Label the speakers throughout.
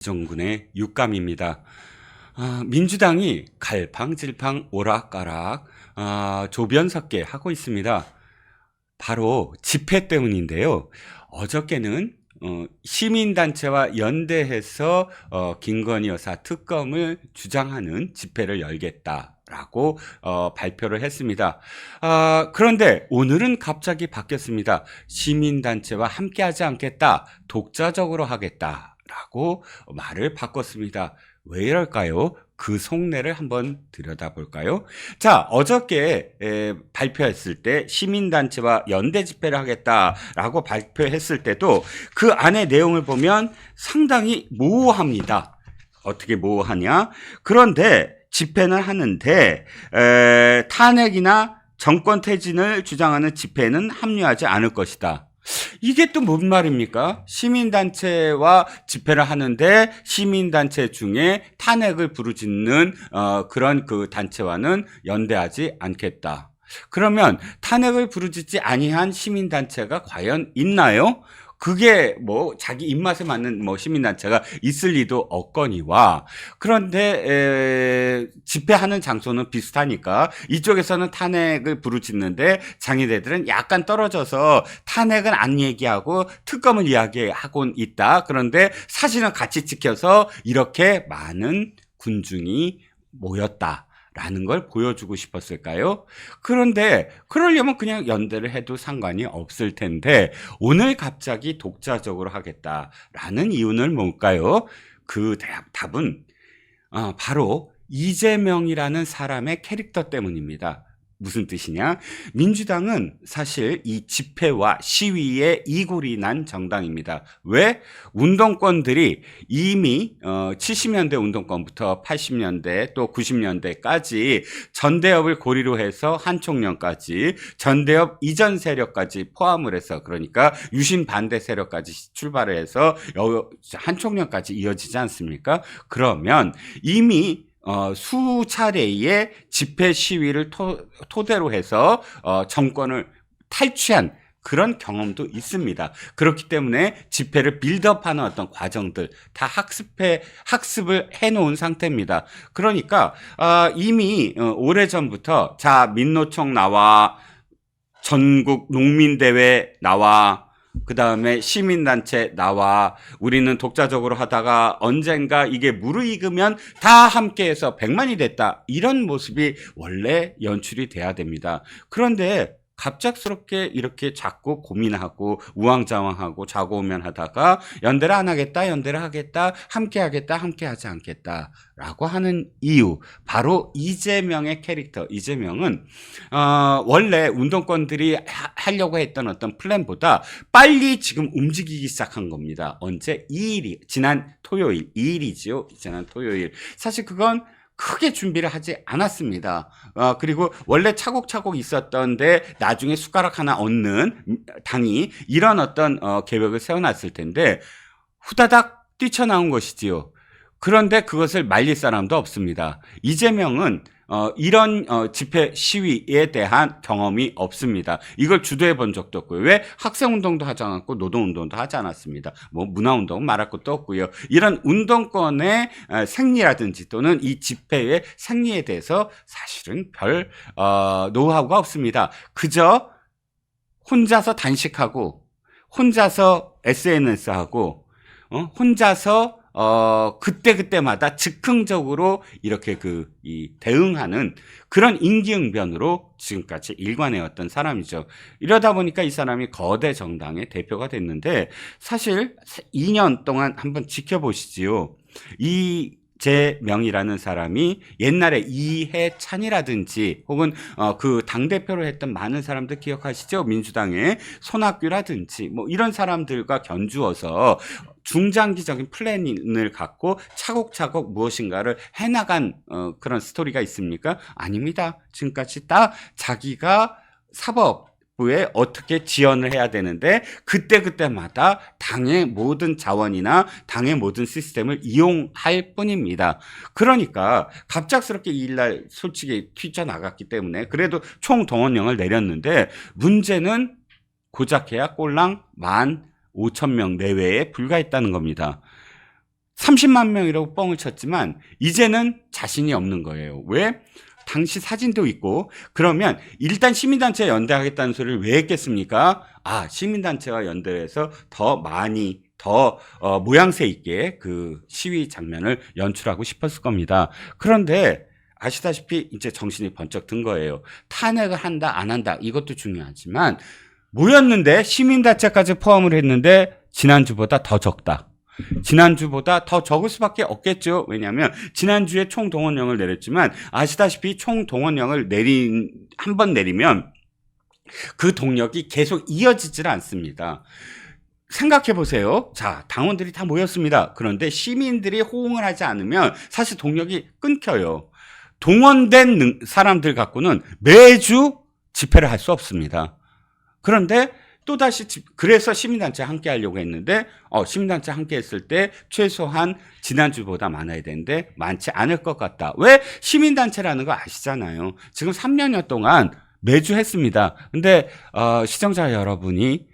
Speaker 1: 정군의 육감입니다. 민주당이 갈팡질팡 오락가락 조변석계 하고 있습니다. 바로 집회 때문인데요. 어저께는 시민단체와 연대해서 김건희 여사 특검을 주장하는 집회를 열겠다라고 발표를 했습니다. 그런데 오늘은 갑자기 바뀌었습니다. 시민단체와 함께하지 않겠다, 독자적으로 하겠다라고 말을 바꿨습니다. 왜 이럴까요? 그 속내를 한번 들여다볼까요? 자, 어저께 발표했을 때 시민단체와 연대 집회를 하겠다라고 발표했을 때도 그 안에 내용을 보면 상당히 모호합니다. 어떻게 모호하냐? 그런데 집회는 하는데 탄핵이나 정권 퇴진을 주장하는 집회는 합류하지 않을 것이다. 이게 또 뭔 말입니까? 시민단체와 집회를 하는데 시민단체 중에 탄핵을 부르짖는 그런 그 단체와는 연대하지 않겠다. 그러면 탄핵을 부르짖지 아니한 시민단체가 과연 있나요? 그게 뭐 자기 입맛에 맞는 뭐 시민단체가 있을 리도 없거니와, 그런데 집회하는 장소는 비슷하니까 이쪽에서는 탄핵을 부르짖는데 장의대들은 약간 떨어져서 탄핵은 안 얘기하고 특검을 이야기하고 있다. 그런데 사실은 같이 지켜서 이렇게 많은 군중이 모였다 라는 걸 보여주고 싶었을까요? 그런데 그러려면 그냥 연대를 해도 상관이 없을 텐데 오늘 갑자기 독자적으로 하겠다라는 이유는 뭘까요? 그 답은 바로 이재명이라는 사람의 캐릭터 때문입니다. 무슨 뜻이냐? 민주당은 사실 이 집회와 시위에 이골이 난 정당입니다. 왜? 운동권들이 이미 70년대 운동권부터 80년대 또 90년대까지 전대협을 고리로 해서 한총련까지 전대협 이전 세력까지 포함을 해서, 그러니까 유신 반대 세력까지 출발을 해서 한총련까지 이어지지 않습니까? 그러면 이미 수차례의 집회 시위를 토대로 해서 정권을 탈취한 그런 경험도 있습니다. 그렇기 때문에 집회를 빌드업하는 어떤 과정들 다 학습을 해놓은 상태입니다. 그러니까 이미 오래전부터 자, 민노총 나와, 전국 농민대회 나와, 그 다음에 시민단체 나와, 우리는 독자적으로 하다가 언젠가 이게 무르익으면 다 함께해서 100만이 됐다, 이런 모습이 원래 연출이 돼야 됩니다. 그런데 갑작스럽게 이렇게 자꾸 고민하고 우왕좌왕하고 좌고우면 하다가 연대를 안 하겠다, 연대를 하겠다, 함께 하겠다, 함께 하지 않겠다 라고 하는 이유, 바로 이재명의 캐릭터. 이재명은 원래 운동권들이 하려고 했던 어떤 플랜보다 빨리 지금 움직이기 시작한 겁니다. 언제? 2일이 지난 토요일, 2일이지요. 지난 토요일. 사실 그건 크게 준비를 하지 않았습니다. 그리고 원래 차곡차곡 있었던데 나중에 숟가락 하나 얹는 당이 이런 어떤 계획을 세워놨을 텐데 후다닥 뛰쳐나온 것이지요. 그런데 그것을 말릴 사람도 없습니다. 이재명은 이런 집회 시위에 대한 경험이 없습니다. 이걸 주도해 본 적도 없고요. 왜? 학생운동도 하지 않았고 노동운동도 하지 않았습니다. 뭐 문화운동은 말할 것도 없고요. 이런 운동권의 생리라든지 또는 이 집회의 생리에 대해서 사실은 별 노하우가 없습니다. 그저 혼자서 단식하고 혼자서 SNS하고 혼자서 그때그때마다 즉흥적으로 이렇게 대응하는 그런 임기응변으로 지금까지 일관해왔던 사람이죠. 이러다 보니까 이 사람이 거대 정당의 대표가 됐는데, 사실 2년 동안 한번 지켜보시지요. 이재명이라는 사람이 옛날에 이해찬이라든지 혹은 그 당대표를 했던 많은 사람들 기억하시죠? 민주당의 손학규라든지 뭐 이런 사람들과 견주어서 중장기적인 플랜을 갖고 차곡차곡 무엇인가를 해나간 그런 스토리가 있습니까? 아닙니다. 지금까지 딱 자기가 사법부에 어떻게 지원을 해야 되는데 그때그때마다 당의 모든 자원이나 당의 모든 시스템을 이용할 뿐입니다. 그러니까 갑작스럽게 2일날 솔직히 튀쳐나갔기 때문에 그래도 총동원령을 내렸는데, 문제는 고작해야 꼴랑 15,000명 내외에 불과했다는 겁니다. 30만 명이라고 뻥을 쳤지만 이제는 자신이 없는 거예요. 왜? 당시 사진도 있고. 그러면 일단 시민단체와 연대하겠다는 소리를 왜 했겠습니까? 아, 시민단체와 연대해서 더 많이 더 모양새 있게 그 시위 장면을 연출하고 싶었을 겁니다. 그런데 아시다시피 이제 정신이 번쩍 든 거예요. 탄핵을 한다 안 한다 이것도 중요하지만 모였는데 시민단체까지 포함을 했는데 지난주보다 더 적다. 지난주보다 더 적을 수밖에 없겠죠. 왜냐하면 지난주에 총동원령을 내렸지만 아시다시피 총동원령을 한 번 내리면 그 동력이 계속 이어지질 않습니다. 생각해 보세요. 자, 당원들이 다 모였습니다. 그런데 시민들이 호응을 하지 않으면 사실 동력이 끊겨요. 동원된 사람들 갖고는 매주 집회를 할 수 없습니다. 그런데 또다시 그래서 시민단체 함께 하려고 했는데 시민단체 함께 했을 때 최소한 지난주보다 많아야 되는데 많지 않을 것 같다. 왜? 시민단체라는 거 아시잖아요. 지금 3년여 동안 매주 했습니다. 근데 시청자 여러분이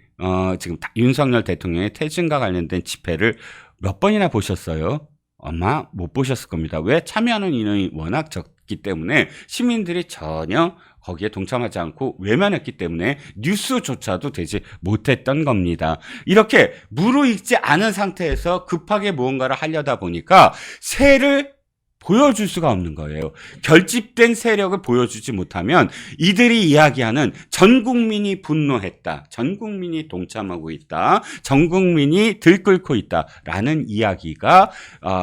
Speaker 1: 지금 윤석열 대통령의 퇴진과 관련된 집회를 몇 번이나 보셨어요? 아마 못 보셨을 겁니다. 왜? 참여하는 인원이 워낙 적기 때문에 시민들이 전혀 거기에 동참하지 않고 외면했기 때문에 뉴스조차도 되지 못했던 겁니다. 이렇게 무르익지 않은 상태에서 급하게 무언가를 하려다 보니까 새를 보여줄 수가 없는 거예요. 결집된 세력을 보여주지 못하면 이들이 이야기하는 전 국민이 분노했다. 전 국민이 동참하고 있다. 전 국민이 들끓고 있다라는 이야기가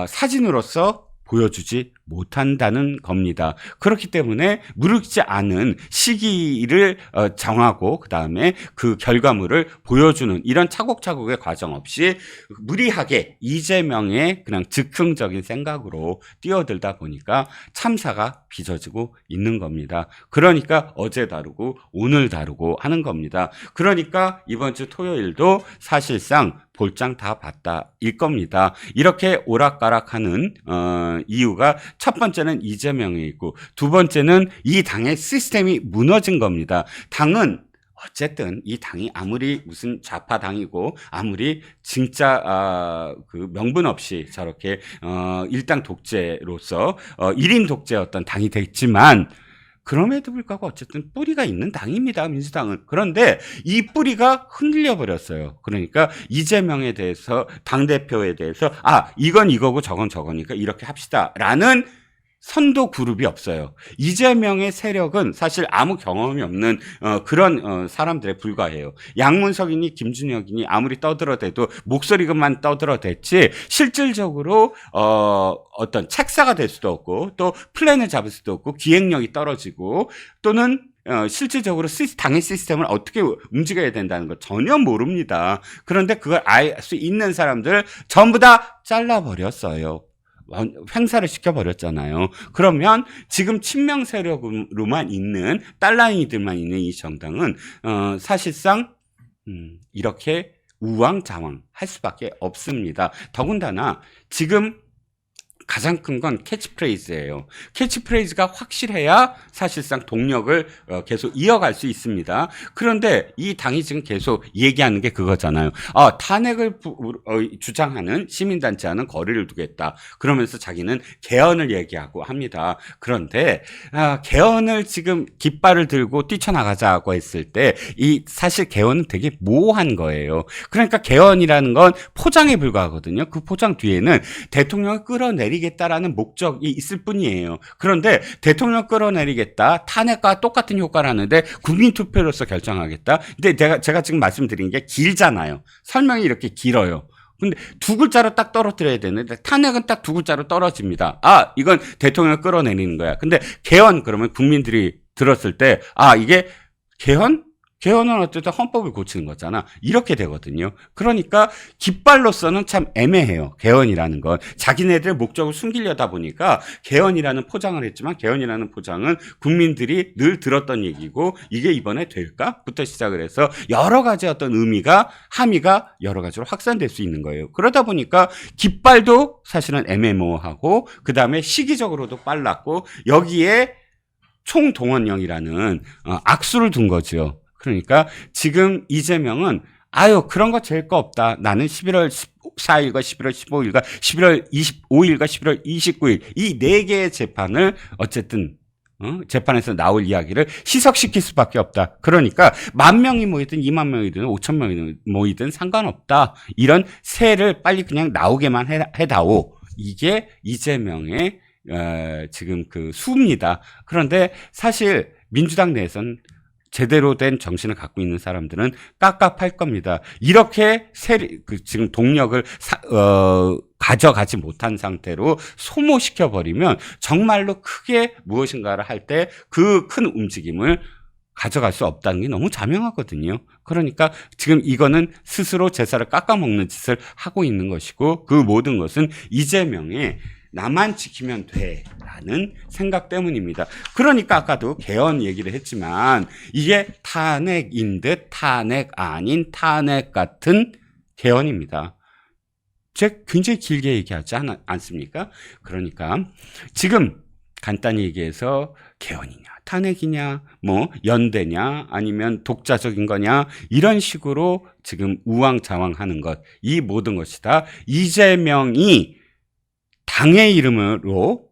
Speaker 1: 사진으로서 보여주지 못한다는 겁니다. 그렇기 때문에 무르익지 않은 시기를 정하고 그다음에 그 결과물을 보여주는 이런 차곡차곡의 과정 없이 무리하게 이재명의 그냥 즉흥적인 생각으로 뛰어들다 보니까 참사가 빚어지고 있는 겁니다. 그러니까 어제 다루고 오늘 다루고 하는 겁니다. 그러니까 이번 주 토요일도 사실상 볼장 다 봤다일 겁니다. 이렇게 오락가락하는 이유가 첫 번째는 이재명이 있고 두 번째는 이 당의 시스템이 무너진 겁니다. 당은 어쨌든 이 당이 아무리 무슨 좌파당이고 아무리 진짜 그 명분 없이 저렇게 일당 독재로서 1인 독재였던 당이 됐지만 그럼에도 불구하고 어쨌든 뿌리가 있는 당입니다. 민주당은. 그런데 이 뿌리가 흔들려 버렸어요. 그러니까 이재명에 대해서 당대표에 대해서 이건 이거고 저건 저거니까 이렇게 합시다라는 선도 그룹이 없어요. 이재명의 세력은 사실 아무 경험이 없는 그런 사람들에 불과해요. 양문석이니 김준혁이니 아무리 떠들어대도 목소리만 떠들어댔지 실질적으로 어떤 책사가 될 수도 없고 또 플랜을 잡을 수도 없고 기획력이 떨어지고 또는 실질적으로 당의 시스템을 어떻게 움직여야 된다는 걸 전혀 모릅니다. 그런데 그걸 알 수 있는 사람들 전부 다 잘라버렸어요. 횡사를 시켜버렸잖아요. 그러면 지금 친명 세력으로만 있는 딸랑이들만 있는 이 정당은 사실상 이렇게 우왕좌왕 할 수밖에 없습니다. 더군다나 지금 가장 큰 건 캐치프레이즈예요. 캐치프레이즈가 확실해야 사실상 동력을 계속 이어갈 수 있습니다. 그런데 이 당이 지금 계속 얘기하는 게 그거잖아요. 탄핵을 주장하는 시민단체와는 거리를 두겠다. 그러면서 자기는 개헌을 얘기하고 합니다. 그런데 개헌을 지금 깃발을 들고 뛰쳐나가자고 했을 때 이 사실 개헌은 되게 모호한 거예요. 그러니까 개헌이라는 건 포장에 불과하거든요. 그 포장 뒤에는 대통령을 끌어내리겠다라는 목적이 있을 뿐이에요. 그런데 대통령 끌어내리겠다, 탄핵과 똑같은 효과를 하는데 국민투표로서 결정하겠다. 근데 제가 지금 말씀드린 게 길잖아요. 설명이 이렇게 길어요. 근데 두 글자로 딱 떨어뜨려야 되는데 탄핵은 딱 두 글자로 떨어집니다. 이건 대통령을 끌어내리는 거야. 근데 개헌 그러면 국민들이 들었을 때 이게 개헌? 개헌은 어쨌든 헌법을 고치는 거잖아. 이렇게 되거든요. 그러니까 깃발로서는 참 애매해요. 개헌이라는 건. 자기네들의 목적을 숨기려다 보니까 개헌이라는 포장을 했지만 개헌이라는 포장은 국민들이 늘 들었던 얘기고 이게 이번에 될까? 부터 시작을 해서 여러 가지 어떤 함의가 여러 가지로 확산될 수 있는 거예요. 그러다 보니까 깃발도 사실은 애매모호하고 그 다음에 시기적으로도 빨랐고 여기에 총동원령이라는 악수를 둔 거죠. 그러니까 지금 이재명은 아유, 그런 거 잴 거 없다. 나는 11월 14일과 11월 15일과 11월 25일과 11월 29일 이 4개의 재판을 어쨌든 재판에서 나올 이야기를 희석시킬 수밖에 없다. 그러니까 10,000명이 모이든 20,000명이든 5,000명이 모이든 상관없다. 이런 세를 빨리 그냥 나오게만 해다오. 이게 이재명의 지금 그 수입니다. 그런데 사실 민주당 내에선 제대로 된 정신을 갖고 있는 사람들은 깝깝할 겁니다. 이렇게 지금 동력을 가져가지 못한 상태로 소모시켜 버리면 정말로 크게 무엇인가를 할 때 그 큰 움직임을 가져갈 수 없다는 게 너무 자명하거든요. 그러니까 지금 이거는 스스로 제사를 깎아먹는 짓을 하고 있는 것이고 그 모든 것은 이재명의 나만 지키면 돼라는 생각 때문입니다. 그러니까 아까도 개헌 얘기를 했지만 이게 탄핵인 듯 탄핵 아닌 탄핵 같은 개헌입니다. 제가 굉장히 길게 얘기하지 않습니까? 그러니까 지금 간단히 얘기해서 개헌이냐 탄핵이냐 뭐 연대냐 아니면 독자적인 거냐 이런 식으로 지금 우왕좌왕하는 것 이 모든 것이 다 이재명이 당의 이름으로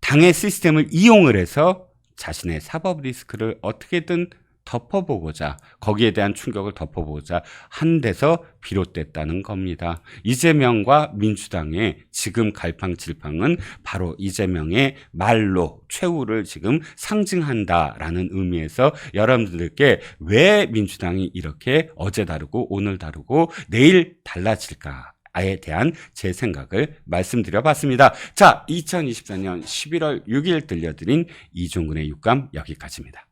Speaker 1: 당의 시스템을 이용을 해서 자신의 사법 리스크를 어떻게든 덮어보고자 거기에 대한 충격을 덮어보고자 한 데서 비롯됐다는 겁니다. 이재명과 민주당의 지금 갈팡질팡은 바로 이재명의 말로 최후를 지금 상징한다라는 의미에서 여러분들께 왜 민주당이 이렇게 어제 다르고 오늘 다르고 내일 달라질까 에 대한 제 생각을 말씀드려 봤습니다. 자, 2024년 11월 6일 들려드린 이종근의 육감 여기까지입니다.